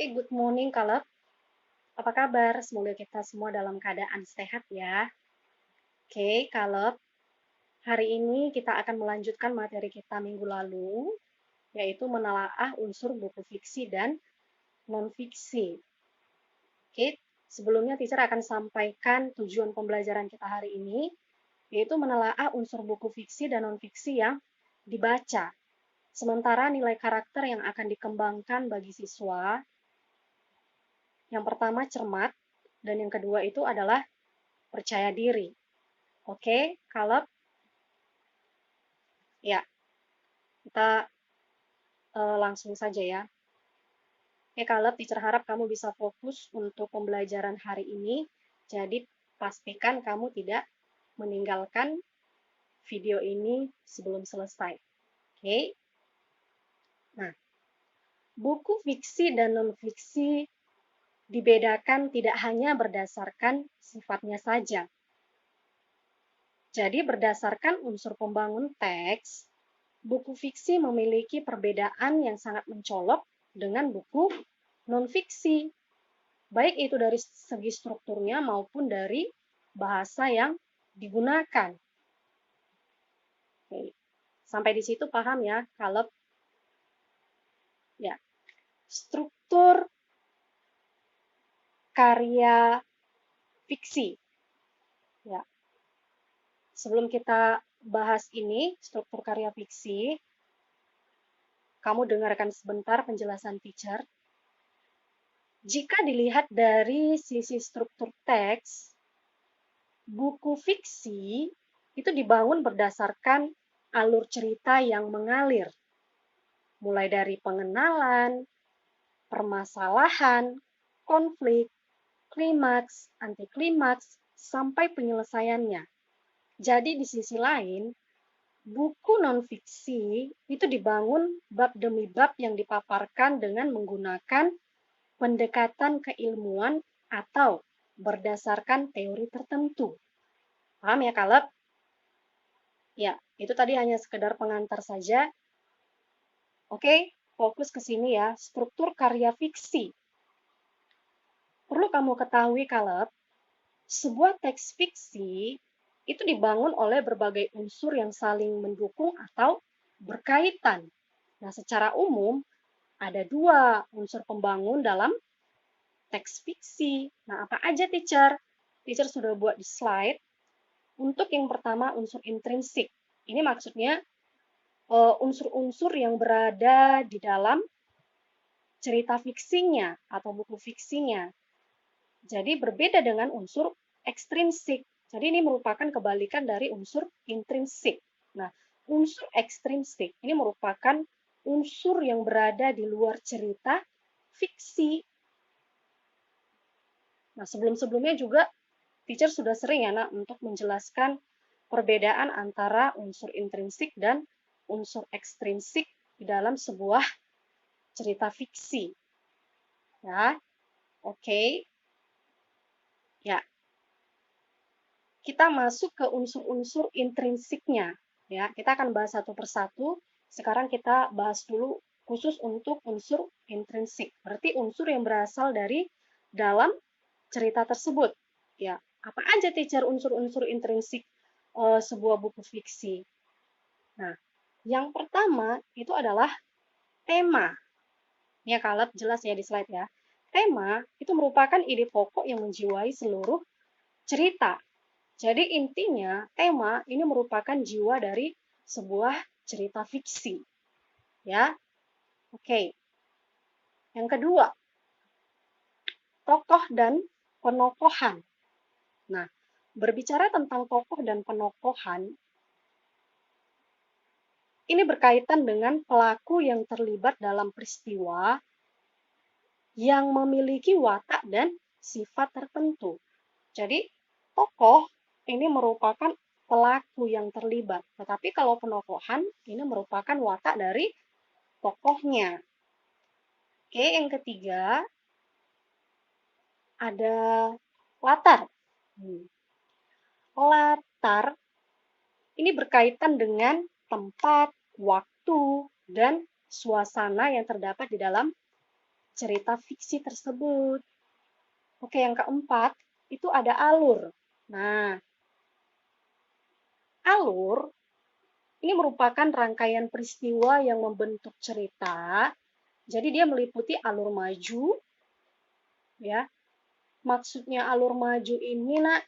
Oke, good morning, Kaleb. Apa kabar? Semoga kita semua dalam keadaan sehat ya. Oke, Kaleb. Hari ini kita akan melanjutkan materi kita minggu lalu, yaitu menelaah unsur buku fiksi dan non-fiksi. Oke, sebelumnya teacher akan sampaikan tujuan pembelajaran kita hari ini, yaitu menelaah unsur buku fiksi dan non-fiksi yang dibaca. Sementara nilai karakter yang akan dikembangkan bagi siswa, yang pertama cermat, dan yang kedua itu adalah percaya diri. Oke, Kaleb? Ya, kita langsung saja ya. Oke, Kaleb, teacher harap kamu bisa fokus untuk pembelajaran hari ini. Jadi, pastikan kamu tidak meninggalkan video ini sebelum selesai. Oke? Nah, buku fiksi dan non-fiksi dibedakan tidak hanya berdasarkan sifatnya saja. Jadi, berdasarkan unsur pembangun teks, buku fiksi memiliki perbedaan yang sangat mencolok dengan buku non-fiksi, baik itu dari segi strukturnya maupun dari bahasa yang digunakan. Oke. Sampai di situ paham ya, Kaleb? Ya, struktur karya fiksi. Ya, sebelum kita bahas ini, struktur karya fiksi, kamu dengarkan sebentar penjelasan teacher. Jika dilihat dari sisi struktur teks, buku fiksi itu dibangun berdasarkan alur cerita yang mengalir, mulai dari pengenalan, permasalahan, konflik, klimaks, antiklimaks, sampai penyelesaiannya. Jadi di sisi lain, buku non-fiksi itu dibangun bab demi bab yang dipaparkan dengan menggunakan pendekatan keilmuan atau berdasarkan teori tertentu. Paham ya, Kaleb? Ya, itu tadi hanya sekedar pengantar saja. Oke, fokus ke sini ya, struktur karya fiksi. Perlu kamu ketahui, Kaleb, sebuah teks fiksi itu dibangun oleh berbagai unsur yang saling mendukung atau berkaitan. Nah, secara umum, ada dua unsur pembangun dalam teks fiksi. Nah, apa aja, teacher? Teacher sudah buat di slide. Untuk yang pertama, unsur intrinsik. Ini maksudnya unsur-unsur yang berada di dalam cerita fiksinya atau buku fiksinya. Jadi berbeda dengan unsur ekstrinsik. Jadi ini merupakan kebalikan dari unsur intrinsik. Nah, unsur ekstrinsik ini merupakan unsur yang berada di luar cerita fiksi. Nah, sebelum-sebelumnya juga teacher sudah sering ya, Nak, untuk menjelaskan perbedaan antara unsur intrinsik dan unsur ekstrinsik di dalam sebuah cerita fiksi. Ya, oke. Ya, kita masuk ke unsur-unsur intrinsiknya. Ya, kita akan bahas satu persatu. Sekarang kita bahas dulu khusus untuk unsur intrinsik. Berarti unsur yang berasal dari dalam cerita tersebut. Ya, apa aja teacher unsur-unsur intrinsik sebuah buku fiksi? Nah, yang pertama itu adalah tema. Ini ya, Kaleb, jelas ya di slide ya. Tema itu merupakan ide pokok yang menjiwai seluruh cerita. Jadi intinya tema ini merupakan jiwa dari sebuah cerita fiksi. Ya. Oke. Yang kedua, tokoh dan penokohan. Nah, berbicara tentang tokoh dan penokohan, ini berkaitan dengan pelaku yang terlibat dalam peristiwa yang memiliki watak dan sifat tertentu. Jadi, tokoh ini merupakan pelaku yang terlibat, tetapi kalau penokohan ini merupakan watak dari tokohnya. Oke, yang ketiga ada latar. Latar ini berkaitan dengan tempat, waktu, dan suasana yang terdapat di dalam cerita fiksi tersebut. Oke, yang keempat, itu ada alur. Nah, alur ini merupakan rangkaian peristiwa yang membentuk cerita. Jadi dia meliputi alur maju, ya. Maksudnya alur maju ini, nak,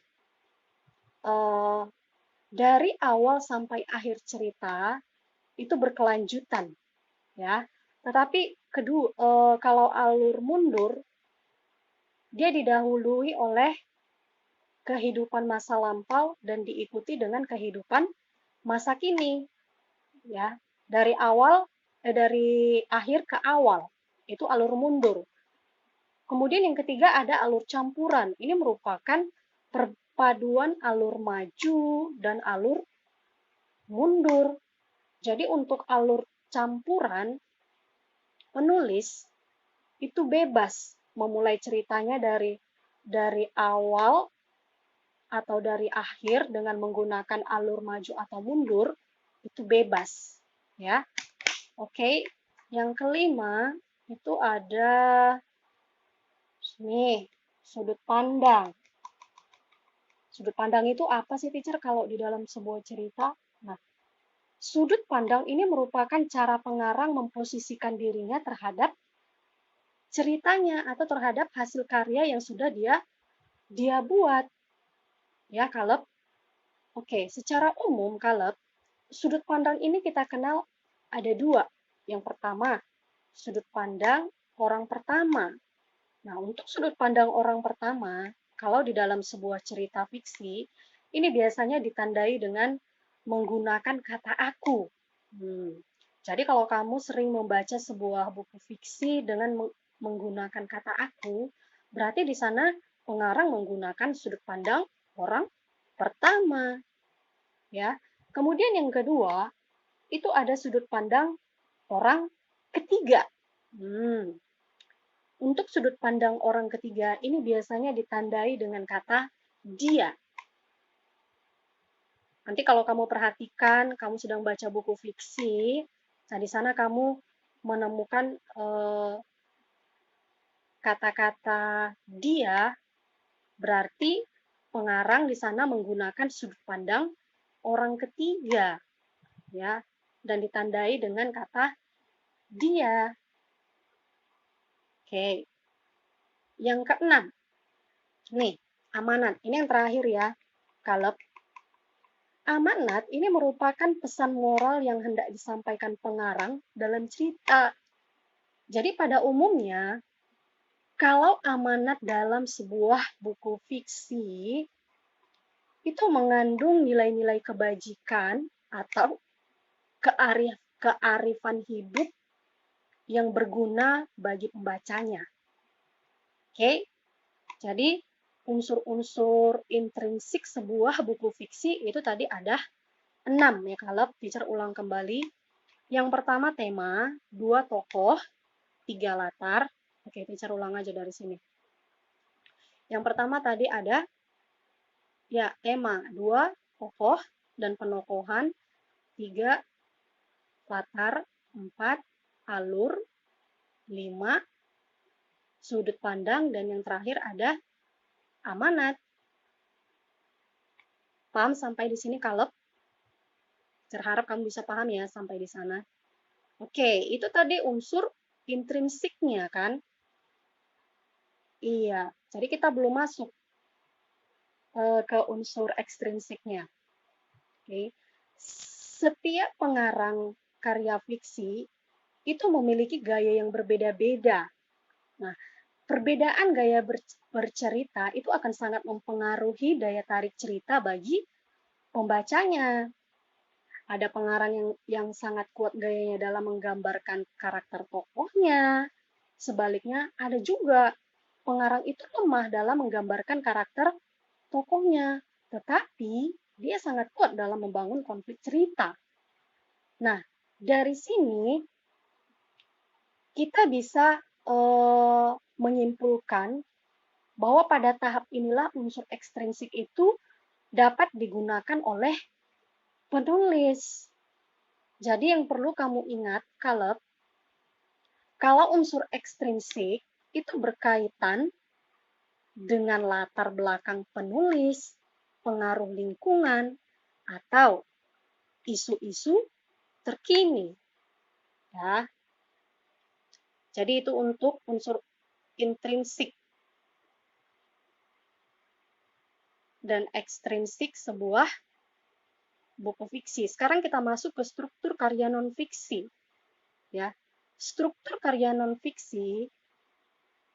dari awal sampai akhir cerita itu berkelanjutan, ya. Tetapi kalau alur mundur, dia didahului oleh kehidupan masa lampau dan diikuti dengan kehidupan masa kini, ya. Dari akhir ke awal itu alur mundur. Kemudian yang ketiga ada alur campuran. Ini merupakan perpaduan alur maju dan alur mundur. Jadi untuk alur campuran, penulis itu bebas memulai ceritanya dari awal atau dari akhir dengan menggunakan alur maju atau mundur, itu bebas, ya. Oke, yang kelima itu ada nih, sudut pandang. Sudut pandang itu apa sih, teacher, kalau di dalam sebuah cerita? Nah, sudut pandang ini merupakan cara pengarang memposisikan dirinya terhadap ceritanya atau terhadap hasil karya yang sudah dia buat. Ya, Caleb. Oke, secara umum, Caleb, sudut pandang ini kita kenal ada dua. Yang pertama, sudut pandang orang pertama. Nah, untuk sudut pandang orang pertama, kalau di dalam sebuah cerita fiksi, ini biasanya ditandai dengan menggunakan kata aku. Jadi kalau kamu sering membaca sebuah buku fiksi dengan menggunakan kata aku, berarti di sana pengarang menggunakan sudut pandang orang pertama. Ya. Kemudian yang kedua, itu ada sudut pandang orang ketiga. Untuk sudut pandang orang ketiga ini biasanya ditandai dengan kata dia. Nanti kalau kamu perhatikan, kamu sedang baca buku fiksi, nah di sana kamu menemukan kata-kata dia, berarti pengarang di sana menggunakan sudut pandang orang ketiga, ya, dan ditandai dengan kata dia. Oke. Yang keenam, nih, amanat. Ini yang terakhir ya, Caleb. Amanat ini merupakan pesan moral yang hendak disampaikan pengarang dalam cerita. Jadi pada umumnya, kalau amanat dalam sebuah buku fiksi itu mengandung nilai-nilai kebajikan atau kearifan hidup yang berguna bagi pembacanya. Oke, jadi unsur-unsur intrinsik sebuah buku fiksi itu tadi ada 6 ya, kalau teacher ulang kembali. Yang pertama tema, 2 tokoh, 3 latar. Oke, teacher ulang aja dari sini. Yang pertama tadi ada ya tema, 2 tokoh dan penokohan, 3 latar, 4 alur, 5 sudut pandang, dan yang terakhir ada amanat. Paham sampai di sini, Caleb? Berharap kamu bisa paham ya sampai di sana. Oke, itu tadi unsur intrinsiknya kan? Iya, jadi kita belum masuk ke unsur ekstrinsiknya. Oke. Setiap pengarang karya fiksi itu memiliki gaya yang berbeda-beda. Nah, perbedaan gaya bercerita itu akan sangat mempengaruhi daya tarik cerita bagi pembacanya. Ada pengarang yang sangat kuat gayanya dalam menggambarkan karakter tokohnya. Sebaliknya, ada juga pengarang itu lemah dalam menggambarkan karakter tokohnya, tetapi dia sangat kuat dalam membangun konflik cerita. Nah, dari sini kita bisa menyimpulkan bahwa pada tahap inilah unsur ekstrinsik itu dapat digunakan oleh penulis. Jadi yang perlu kamu ingat, Caleb, Kalau unsur ekstrinsik itu berkaitan dengan latar belakang penulis, pengaruh lingkungan, atau isu-isu terkini. Ya. Jadi itu untuk unsur intrinsik dan ekstrinsik sebuah buku fiksi. Sekarang kita masuk ke struktur karya non-fiksi. Ya. Struktur karya non-fiksi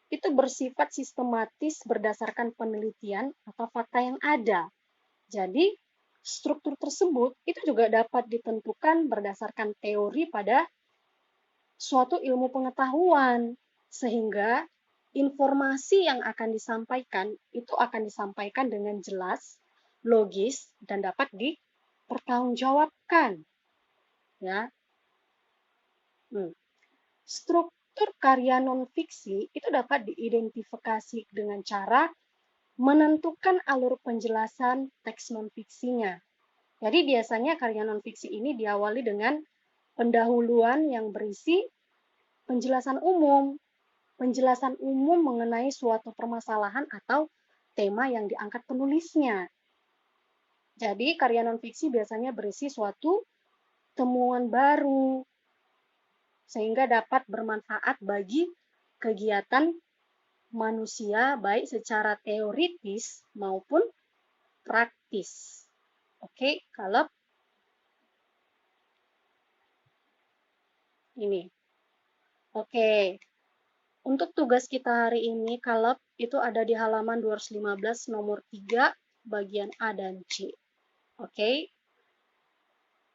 itu bersifat sistematis berdasarkan penelitian atau fakta yang ada. Jadi, struktur tersebut itu juga dapat ditentukan berdasarkan teori pada suatu ilmu pengetahuan, sehingga informasi yang akan disampaikan itu akan disampaikan dengan jelas, logis, dan dapat dipertanggungjawabkan. Ya. Struktur karya non-fiksi itu dapat diidentifikasi dengan cara menentukan alur penjelasan teks non-fiksinya. Jadi biasanya karya non-fiksi ini diawali dengan pendahuluan yang berisi penjelasan umum mengenai suatu permasalahan atau tema yang diangkat penulisnya. Jadi karya non-fiksi biasanya berisi suatu temuan baru, sehingga dapat bermanfaat bagi kegiatan manusia baik secara teoritis maupun praktis. Oke, kalau ini. Oke, untuk tugas kita hari ini, kalau itu ada di halaman 215 nomor 3, bagian A dan C. Oke,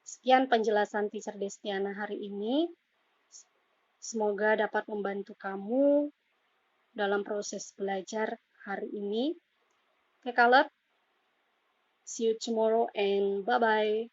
sekian penjelasan Teacher Destiana hari ini. Semoga dapat membantu kamu dalam proses belajar hari ini. Oke, Caleb. See you tomorrow and bye-bye.